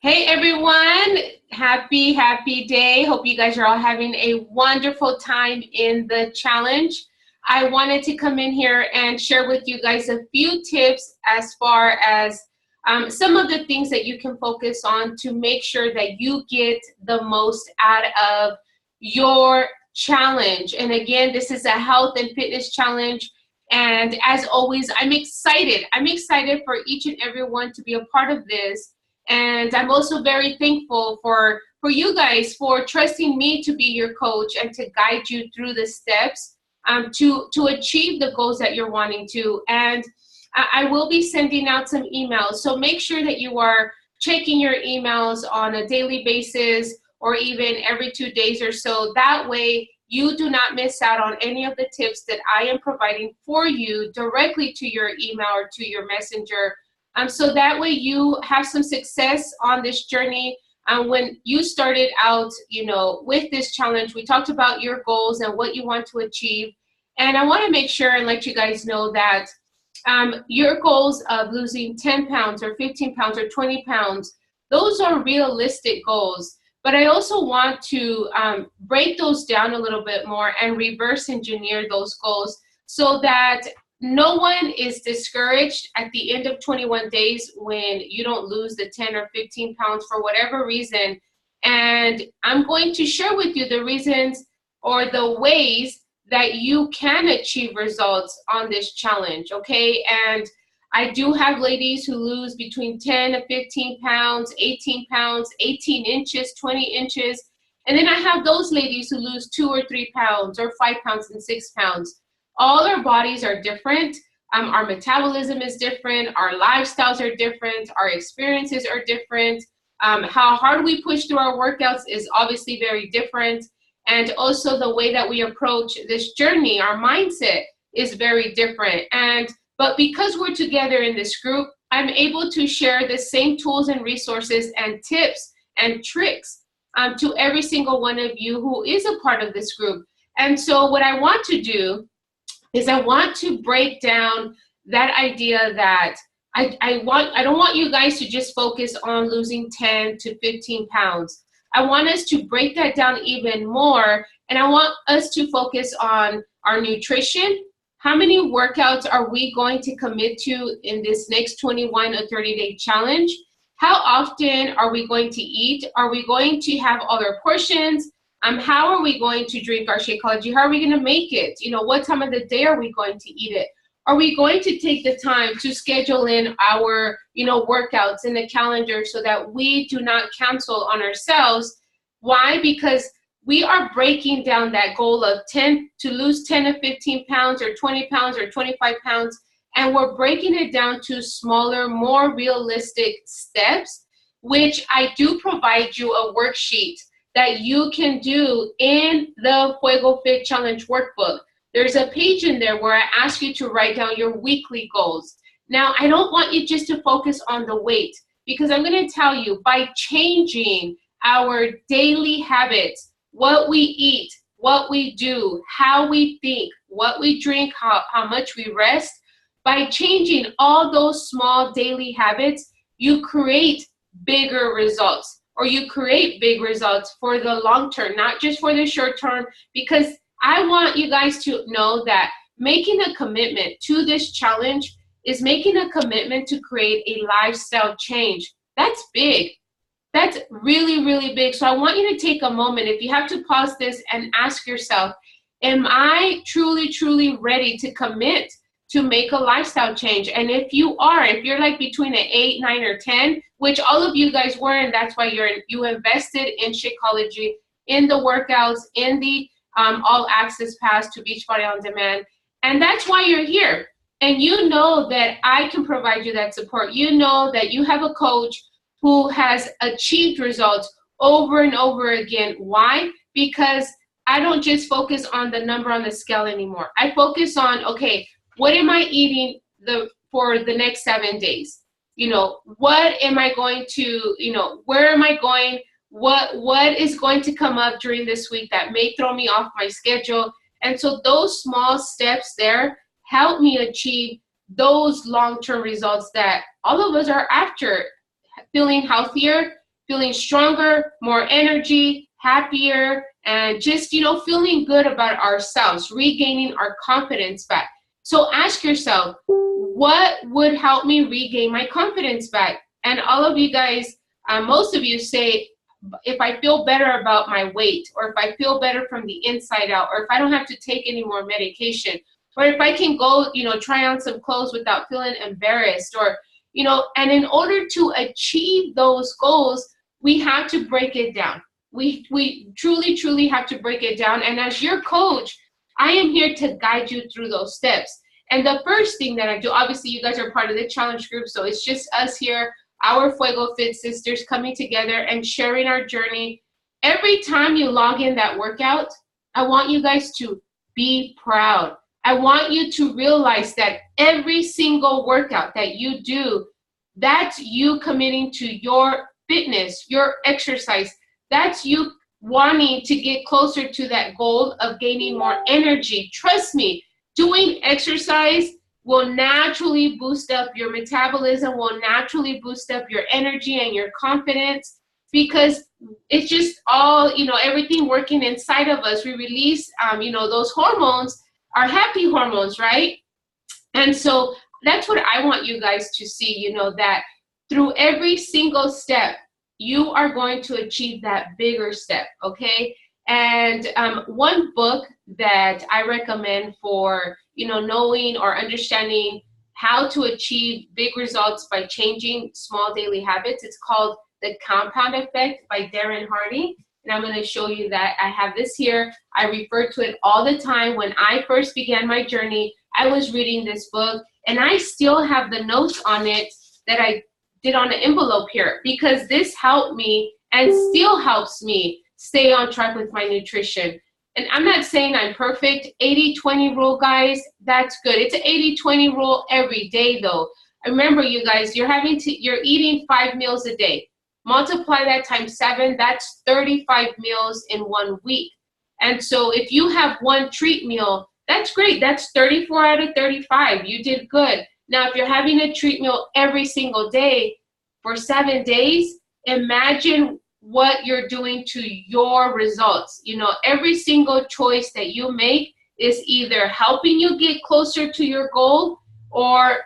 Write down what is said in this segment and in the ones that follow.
Hey everyone, happy day. Hope you guys are all having a wonderful time in the challenge. I wanted to come in here and share with you guys a few tips as far as some of the things that you can focus on to make sure that you get the most out of your challenge. And again, this is a health and fitness challenge. And as always, I'm excited. I'm excited for each and every one to be a part of this. And I'm also very thankful for you guys for trusting me to be your coach and to guide you through the steps to achieve the goals that you're wanting to. And I will be sending out some emails. So make sure that you are checking your emails on a daily basis or even every 2 days or so. That way you do not miss out on any of the tips that I am providing for you directly to your email or to your messenger. So that way you have some success on this journey. When you started out, with this challenge, we talked about your goals and what you want to achieve. And I want to make sure and let you guys know that your goals of losing 10 pounds or 15 pounds or 20 pounds, those are realistic goals. But I also want to break those down a little bit more and reverse engineer those goals so that no one is discouraged at the end of 21 days when you don't lose the 10 or 15 pounds for whatever reason. And I'm going to share with you the reasons or the ways that you can achieve results on this challenge, okay? And I do have ladies who lose between 10 to 15 pounds, 18 pounds, 18 inches, 20 inches. And then I have those ladies who lose 2 or 3 pounds or 5 pounds and 6 pounds. All our bodies are different. Our metabolism is different. Our lifestyles are different. Our experiences are different. How hard we push through our workouts is obviously very different. And also the way that we approach this journey, our mindset is very different. But because we're together in this group, I'm able to share the same tools and resources and tips and tricks to every single one of you who is a part of this group. And so what I want to do is I want to break down that idea that I don't want you guys to just focus on losing 10 to 15 pounds. I want us to break that down even more, and I want us to focus on our nutrition. How many workouts are we going to commit to in this next 21 or 30-day challenge? How often are we going to eat? Are we going to have other portions? How are we going to drink our Shakeology? How are we going to make it? What time of the day are we going to eat it? Are we going to take the time to schedule in our, workouts in the calendar so that we do not cancel on ourselves? Why? Because we are breaking down that goal of to lose 10 to 15 pounds or 20 pounds or 25 pounds, and we're breaking it down to smaller, more realistic steps, which I do provide you a worksheet that you can do in the Fuego Fit Challenge workbook. There's a page in there where I ask you to write down your weekly goals. Now, I don't want you just to focus on the weight, because I'm going to tell you, by changing our daily habits, what we eat, what we do, how we think, what we drink, how much we rest, by changing all those small daily habits, you create bigger results. Or you create big results for the long term, not just for the short term, because I want you guys to know that making a commitment to this challenge is making a commitment to create a lifestyle change. That's big. That's really, really big. So I want you to take a moment, if you have to pause this and ask yourself, am I truly, truly ready to commit to make a lifestyle change? And if you're like between an 8, 9, or 10, which all of you guys were, and that's why you invested in Shakeology, in the workouts, in the all access pass to Beachbody On Demand, and that's why you're here. And you know that I can provide you that support. You know that you have a coach who has achieved results over and over again. Why? Because I don't just focus on the number on the scale anymore. I focus on, okay, what am I eating for the next 7 days? What am I going to, where am I going? What is going to come up during this week that may throw me off my schedule? And so those small steps there help me achieve those long-term results that all of us are after, feeling healthier feeling stronger, more energy, happier, and just, feeling good about ourselves, regaining our confidence back. So ask yourself, what would help me regain my confidence back? And all of you guys, most of you say, if I feel better about my weight, or if I feel better from the inside out, or if I don't have to take any more medication, or if I can go, try on some clothes without feeling embarrassed, or, and in order to achieve those goals, we have to break it down. We truly, truly have to break it down. And as your coach, I am here to guide you through those steps. And the first thing that I do, obviously you guys are part of the challenge group, so it's just us here, our Fuego Fit sisters, coming together and sharing our journey. Every time you log in that workout, I want you guys to be proud. I want you to realize that every single workout that you do, that's you committing to your fitness, your exercise. That's you wanting to get closer to that goal of gaining more energy. Trust me, doing exercise will naturally boost up your metabolism, will naturally boost up your energy and your confidence, because it's just all, everything working inside of us. We release, those hormones are happy hormones, right? And so that's what I want you guys to see, that through every single step, you are going to achieve that bigger step, okay? And one book that I recommend for, knowing or understanding how to achieve big results by changing small daily habits, it's called The Compound Effect by Darren Hardy. And I'm going to show you that. I have this here. I refer to it all the time. When I first began my journey, I was reading this book, and I still have the notes on it that I did on an envelope here, because this helped me and still helps me stay on track with my nutrition. And I'm not saying I'm perfect. 80-20 rule, guys, that's good. It's an 80-20 rule every day, though. Remember, you guys, you're eating 5 meals a day. Multiply that times 7, that's 35 meals in 1 week. And so if you have one treat meal, that's great. That's 34 out of 35. You did good. Now, if you're having a treat meal every single day for 7 days, imagine what you're doing to your results. Every single choice that you make is either helping you get closer to your goal or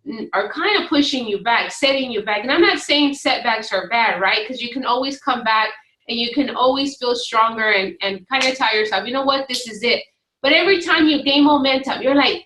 kind of pushing you back, setting you back. And I'm not saying setbacks are bad, right? Because you can always come back and you can always feel stronger and kind of tell yourself, you know what, this is it. But every time you gain momentum, you're like,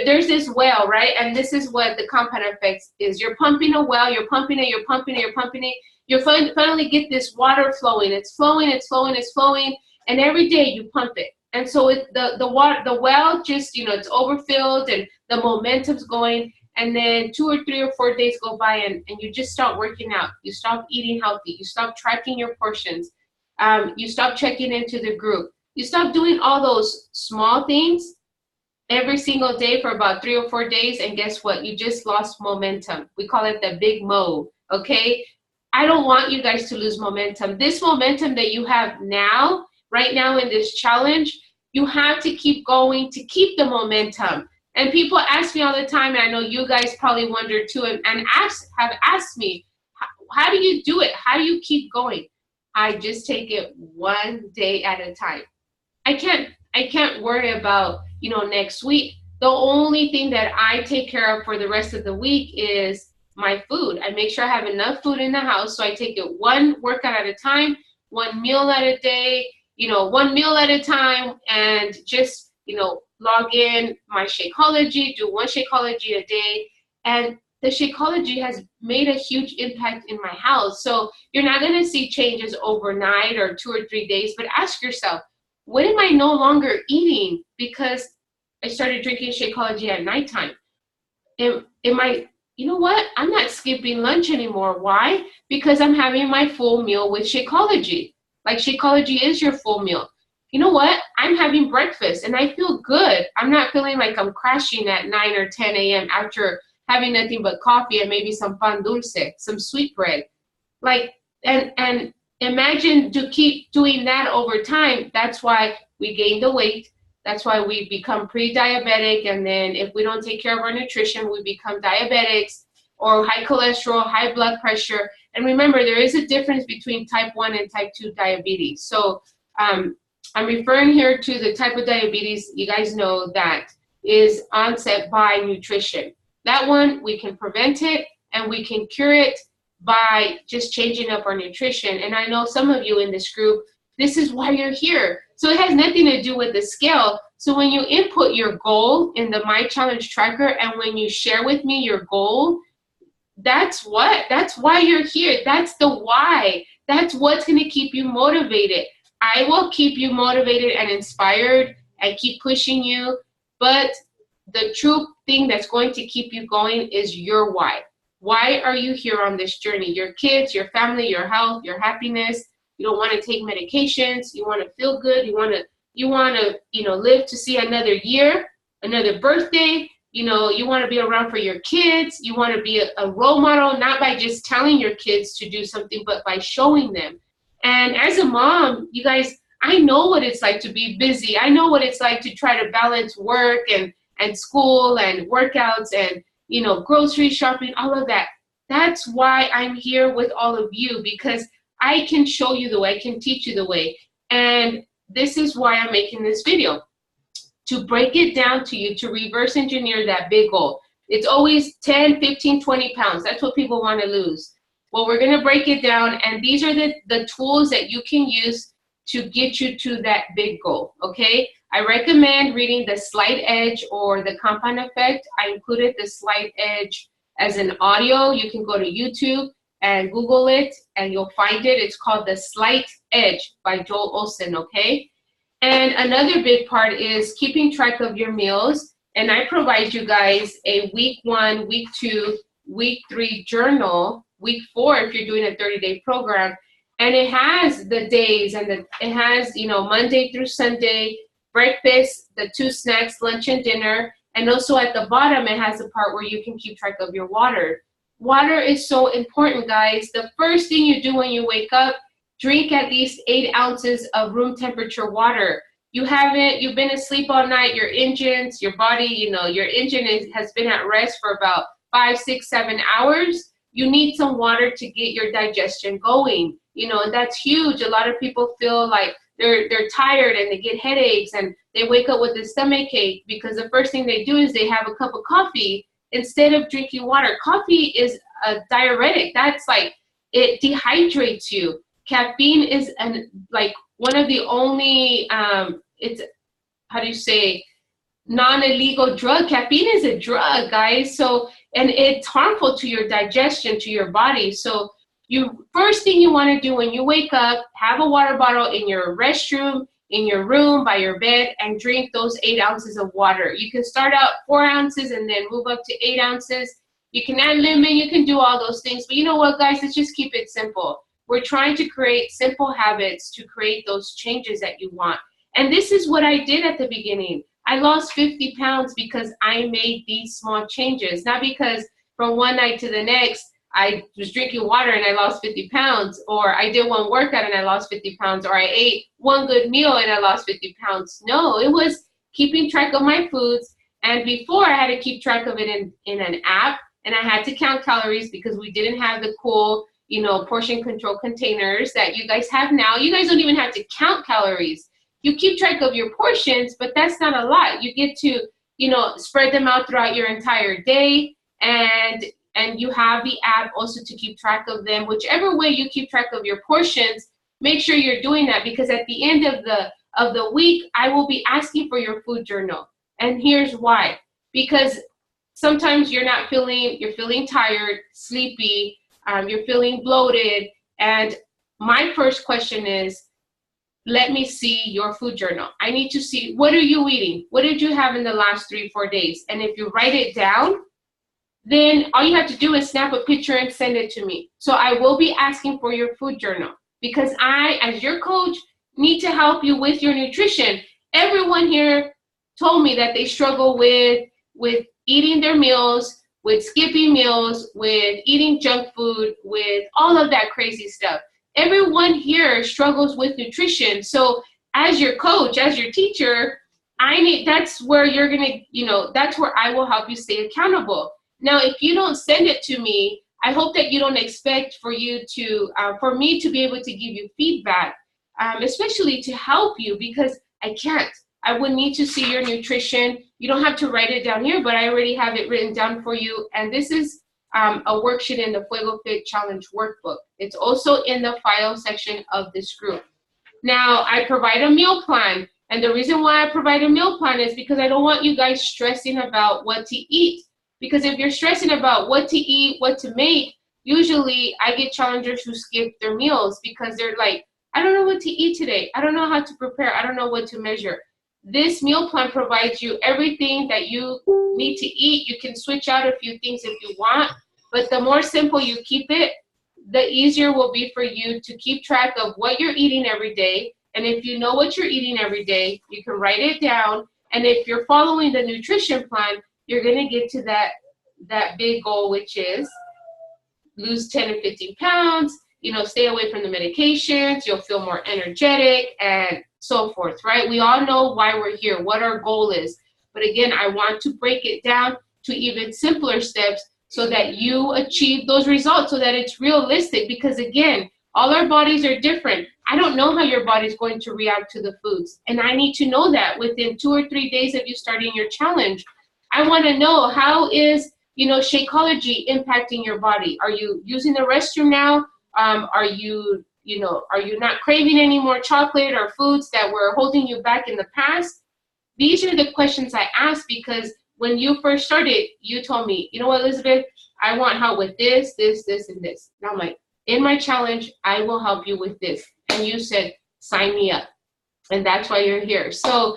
there's this well, right? And this is what the compound effect is. You're pumping a well, you're pumping it, you're pumping it, you're pumping it. You finally get this water flowing. It's flowing, it's flowing, it's flowing. And every day you pump it. And so the well just, it's overfilled and the momentum's going. And then 2 or 3 or 4 days go by and you just stop working out. You stop eating healthy. You stop tracking your portions. You stop checking into the group. You stop doing all those small things every single day for about 3 or 4 days. And guess what? You just lost momentum. We call it the big mo, okay? I don't want you guys to lose momentum. This momentum that you have now, right now in this challenge, you have to keep going to keep the momentum. And people ask me all the time, and I know you guys probably wonder too, and have asked me, how do you do it? How do you keep going? I just take it one day at a time. I can't worry about, next week. The only thing that I take care of for the rest of the week is my food. I make sure I have enough food in the house, so I take it one workout at a time, 1 meal at a day, 1 meal at a time, and just, log in my Shakeology, do 1 Shakeology a day. And the Shakeology has made a huge impact in my health. So you're not going to see changes overnight or 2 or 3 days, but ask yourself, when am I no longer eating because I started drinking Shakeology at nighttime? Am I, you know what? I'm not skipping lunch anymore. Why? Because I'm having my full meal with Shakeology. Like, Shakeology is your full meal. You know what? I'm having breakfast and I feel good. I'm not feeling like I'm crashing at 9 or 10 a.m. after having nothing but coffee and maybe some pan dulce, some sweet bread. Like, and imagine to keep doing that over time. That's why we gain the weight. That's why we become pre-diabetic. And then if we don't take care of our nutrition, we become diabetics or high cholesterol, high blood pressure. And remember, there is a difference between type 1 and type 2 diabetes. So I'm referring here to the type of diabetes you guys know that is onset by nutrition. That one, we can prevent it and we can cure it by just changing up our nutrition. And I know some of you in this group, this is why you're here. So it has nothing to do with the scale. So when you input your goal in the My Challenge tracker and when you share with me your goal, that's why you're here. That's the why. That's what's going to keep you motivated. I will keep you motivated and inspired and keep pushing you. But the true thing that's going to keep you going is your why. Why are you here on this journey? Your kids, your family, your health, your happiness. You don't want to take medications. You want to feel good. You want to live to see another year, another birthday. You want to be around for your kids. You want to be a role model, not by just telling your kids to do something, but by showing them. And as a mom, you guys, I know what it's like to be busy. I know what it's like to try to balance work and school and workouts and, grocery shopping, all of that. That's why I'm here with all of you, because I can show you the way, I can teach you the way. And this is why I'm making this video, to break it down to you, to reverse engineer that big goal. It's always 10, 15, 20 pounds. That's what people want to lose. Well, we're going to break it down, and these are the tools that you can use to get you to that big goal, okay? I recommend reading The Slight Edge or The Compound Effect. I included The Slight Edge as an audio. You can go to YouTube and Google it, and you'll find it. It's called The Slight Edge by Joel Olson, okay? And another big part is keeping track of your meals. And I provide you guys a week 1, week 2, week 3 journal, week 4 if you're doing a 30-day program. And it has the days and it has, Monday through Sunday, breakfast, the 2 snacks, lunch and dinner. And also at the bottom, it has the part where you can keep track of your water. Water is so important, guys. The first thing you do when you wake up, drink at least 8 ounces of room temperature water. You've been asleep all night, your engines, your body, your engine has been at rest for about 5, 6, 7 hours. You need some water to get your digestion going, and that's huge. A lot of people feel like they're tired and they get headaches and they wake up with a stomach ache because the first thing they do is they have a cup of coffee instead of drinking water. Coffee is a diuretic. That's like, it dehydrates you. Caffeine is one of the only, non-illegal drug. Caffeine is a drug, guys. So, and it's harmful to your digestion, to your body. So first thing you want to do when you wake up, have a water bottle in your restroom, in your room, by your bed, and drink those 8 ounces of water. You can start out 4 ounces and then move up to 8 ounces. You can add lemon, you can do all those things. But you know what, guys, let's just keep it simple. We're trying to create simple habits to create those changes that you want. And this is what I did at the beginning. I lost 50 pounds because I made these small changes, not because from one night to the next, I was drinking water and I lost 50 pounds, or I did one workout and I lost 50 pounds, or I ate one good meal and I lost 50 pounds. No, it was keeping track of my foods. And before, I had to keep track of it in an app, and I had to count calories because we didn't have the cool, portion control containers that you guys have now. You guys don't even have to count calories. You keep track of your portions, but that's not a lot. You get to, spread them out throughout your entire day, and you have the app also to keep track of them. Whichever way you keep track of your portions, make sure you're doing that, because at the end of the week, I will be asking for your food journal. And here's why. Because sometimes you're feeling tired, sleepy, you're feeling bloated. And my first question is, let me see your food journal. I need to see, what are you eating? What did you have in the last 3-4 days? And if you write it down, then all you have to do is snap a picture and send it to me. So I will be asking for your food journal, because I, as your coach, need to help you with your nutrition. Everyone here told me that they struggle with eating their meals, with skipping meals, with eating junk food, with all of that crazy stuff. Everyone here struggles with nutrition. So as your coach, as your teacher, that's where you're gonna, that's where I will help you stay accountable. Now, if you don't send it to me, I hope that you don't expect for you to, for me to be able to give you feedback, especially to help you, because I can't. I would need to see your nutrition. You don't have to write it down here, but I already have it written down for you. And this is a worksheet in the Fuego Fit Challenge workbook. It's also in the file section of this group. Now, I provide a meal plan. And the reason why I provide a meal plan is because I don't want you guys stressing about what to eat. Because if you're stressing about what to eat, what to make, usually I get challengers who skip their meals because they're like, I don't know what to eat today. I don't know how to prepare. I don't know what to measure. This meal plan provides you everything that you need to eat. You can switch out a few things if you want, but the more simple you keep it, the easier will be for you to keep track of what you're eating every day. And if you know what you're eating every day, you can write it down. And if you're following the nutrition plan, you're going to get to that big goal, which is lose 10 and 15 pounds, stay away from the medications, you'll feel more energetic and so forth, right? We all know why we're here, what our goal is. But again, I want to break it down to even simpler steps so that you achieve those results, so that it's realistic. Because again, all our bodies are different. I don't know how your body's going to react to the foods. And I need to know that within 2 or 3 days of you starting your challenge. I want to know, how is, Shakeology impacting your body? Are you using the restroom now? Are you not craving any more chocolate or foods that were holding you back in the past? These are the questions I ask, because when you first started, you told me, you know what, Elizabeth, I want help with this, this, this, and this. And I'm like, in my challenge, I will help you with this. And you said, sign me up. And that's why you're here. So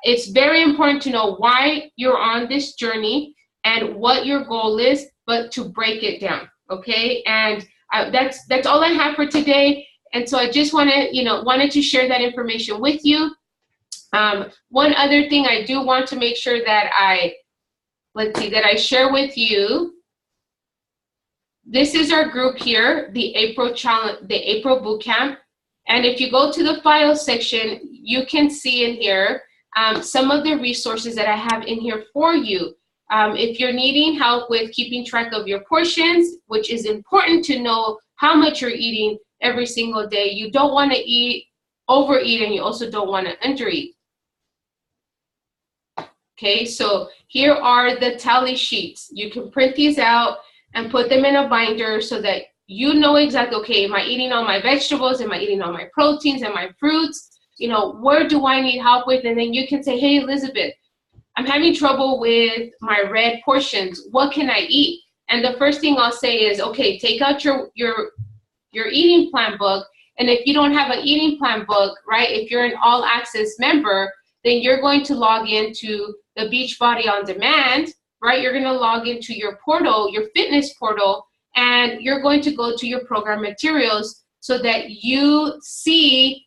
it's very important to know why you're on this journey and what your goal is, but to break it down, okay? And that's all I have for today. And so I just wanted to share that information with you. One other thing I do want to make sure that I share with you. This is our group here, the April challenge, the April Bootcamp. And if you go to the file section, you can see in here some of the resources that I have in here for you. If you're needing help with keeping track of your portions, which is important to know how much you're eating every single day. You don't want to overeat, and you also don't want to undereat. Okay, so here are the tally sheets. You can print these out and put them in a binder so that you know exactly, okay, am I eating all my vegetables? Am I eating all my proteins and my fruits? Where do I need help with? And then you can say, hey, Elizabeth, I'm having trouble with my red portions. What can I eat? And the first thing I'll say is, okay, take out your eating plan book. And if you don't have an eating plan book, right, if you're an all access member, then you're going to log into the Beachbody On Demand, right? You're going to log into your portal, your fitness portal, and you're going to go to your program materials so that you see,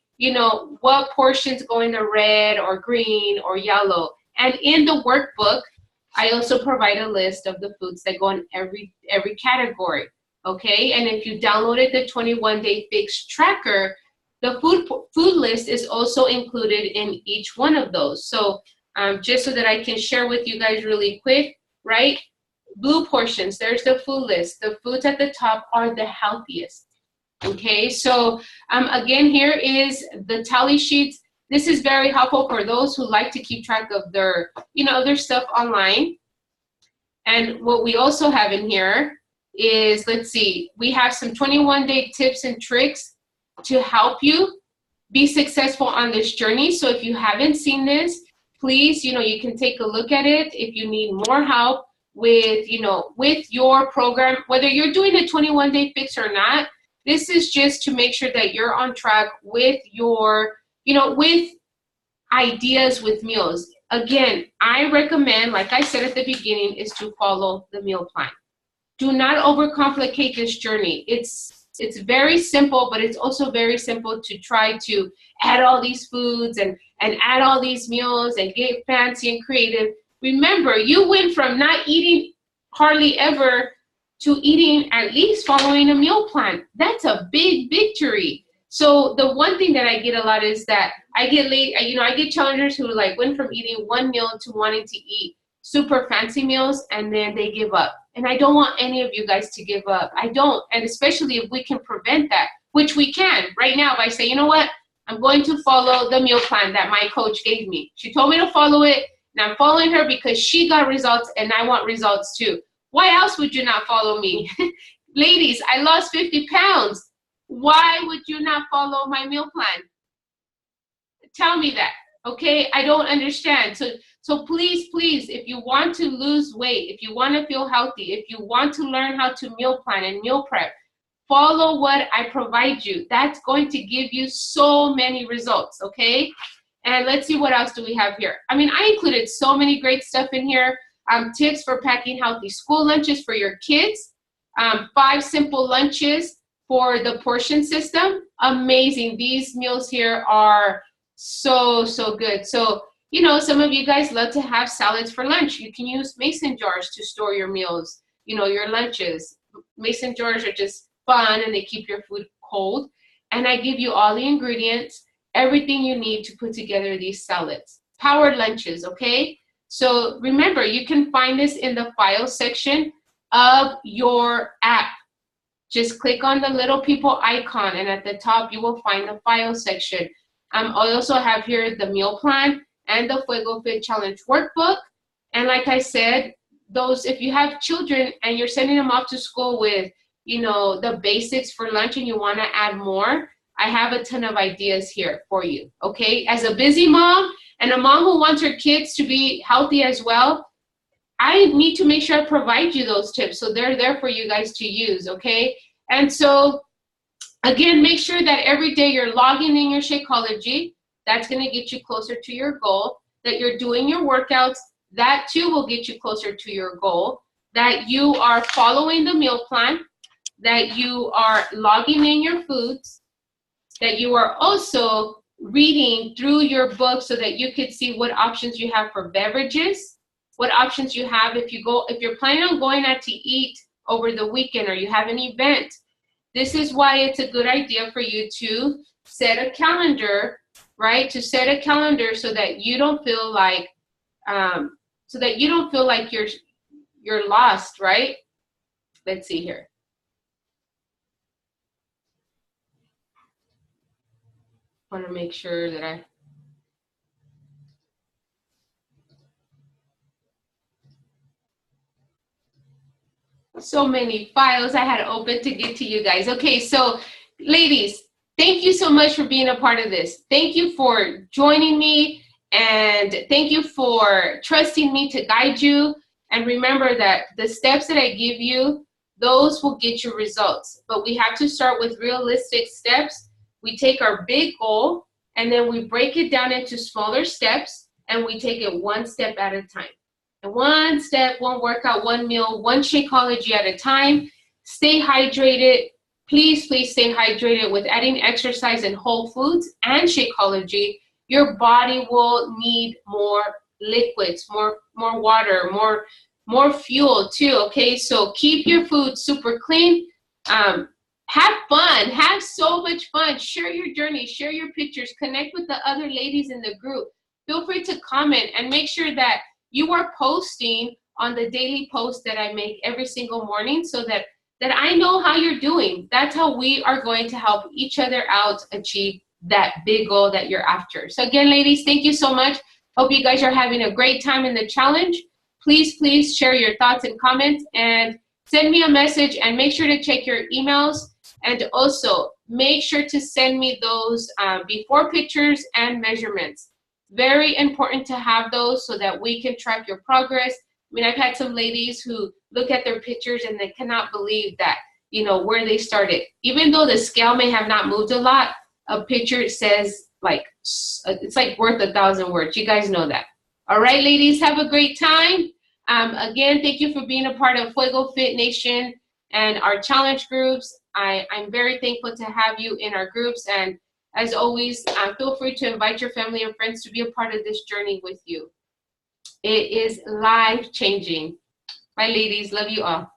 what portions go in the red or green or yellow. And in the workbook, I also provide a list of the foods that go in every category, okay? And if you downloaded the 21-day fix tracker, the food list is also included in each one of those. So just so that I can share with you guys really quick, right? Blue portions, there's the food list. The foods at the top are the healthiest, okay? So again, here is the tally sheets. This is very helpful for those who like to keep track of their, their stuff online. And what we also have in here is, let's see, we have some 21-day tips and tricks to help you be successful on this journey. So if you haven't seen this, please, you can take a look at it. If you need more help with, with your program, whether you're doing a 21-day fix or not, this is just to make sure that you're on track with your, with ideas with meals. Again, I recommend, like I said at the beginning, is to follow the meal plan. Do not overcomplicate this journey. It's very simple, but it's also very simple to try to add all these foods and add all these meals and get fancy and creative. Remember, you went from not eating hardly ever to eating at least following a meal plan. That's a big victory. So the one thing that I get a lot is that I get challengers who went from eating one meal to wanting to eat super fancy meals, and then they give up And I don't want any of you guys to give up. I don't. And especially if we can prevent that, which we can right now by saying, you know what? I'm going to follow the meal plan that my coach gave me. She told me to follow it, and I'm following her because she got results and I want results too. Why else would you not follow me? Ladies, I lost 50 pounds. Why would you not follow my meal plan? Tell me that, okay? I don't understand. So please, please, if you want to lose weight, if you want to feel healthy, if you want to learn how to meal plan and meal prep, follow what I provide you. That's going to give you so many results, okay? And let's see what else do we have here. I mean, I included so many great stuff in here. Tips for packing healthy school lunches for your kids. 5 simple lunches for the portion system. Amazing. These meals here are so good. So, you know, some of you guys love to have salads for lunch. You can use mason jars to store your meals, you know, your lunches. Mason jars are just fun and they keep your food cold. And I give you all the ingredients, everything you need to put together these salads. Powered lunches, okay? So remember, you can find this in the file section of your app. Just click on the little people icon, and at the top you will find the file section. I also have here the meal plan and the Fuego Fit Challenge workbook. And like I said, those, if you have children and you're sending them off to school with, you know, the basics for lunch and you want to add more, I have a ton of ideas here for you, okay? As a busy mom and a mom who wants her kids to be healthy as well, I need to make sure I provide you those tips so they're there for you guys to use, okay? And so, again, make sure that every day you're logging in your Shakeology. That's going to get you closer to your goal. That you're doing your workouts. That too will get you closer to your goal. That you are following the meal plan. That you are logging in your foods. That you are also reading through your book so that you could see what options you have for beverages, what options you have if you're planning on going out to eat over the weekend or you have an event. This is why it's a good idea for you to set a calendar, right? To set a calendar so that you don't feel like you're lost, right? Let's see here. I want to make sure that so many files I had open to get to you guys. Okay, so ladies, thank you so much for being a part of this. Thank you for joining me, and thank you for trusting me to guide you. And remember that the steps that I give you, those will get you results. But we have to start with realistic steps. We take our big goal, and then we break it down into smaller steps, and we take it one step at a time. One step, one workout, one meal, one Shakeology at a time. Stay hydrated. Please, please stay hydrated. With adding exercise and whole foods and Shakeology, your body will need more liquids, more water, more fuel too, okay? So keep your food super clean. Have fun. Have so much fun. Share your journey. Share your pictures. Connect with the other ladies in the group. Feel free to comment and make sure that you are posting on the daily post that I make every single morning so that I know how you're doing. That's how we are going to help each other out achieve that big goal that you're after. So again, ladies, thank you so much. Hope you guys are having a great time in the challenge. Please, please share your thoughts and comments and send me a message, and make sure to check your emails. And also make sure to send me those before pictures and measurements. Very important to have those so that we can track your progress. I mean, I've had some ladies who look at their pictures and they cannot believe that, you know, where they started. Even though the scale may have not moved a lot, a picture says like, it's like worth 1,000 words. You guys know that. All right, ladies, have a great time. Again, thank you for being a part of Fuego Fit Nation and our challenge groups. I'm very thankful to have you in our groups, and as always, feel free to invite your family and friends to be a part of this journey with you. It is life-changing. Bye, ladies. Love you all.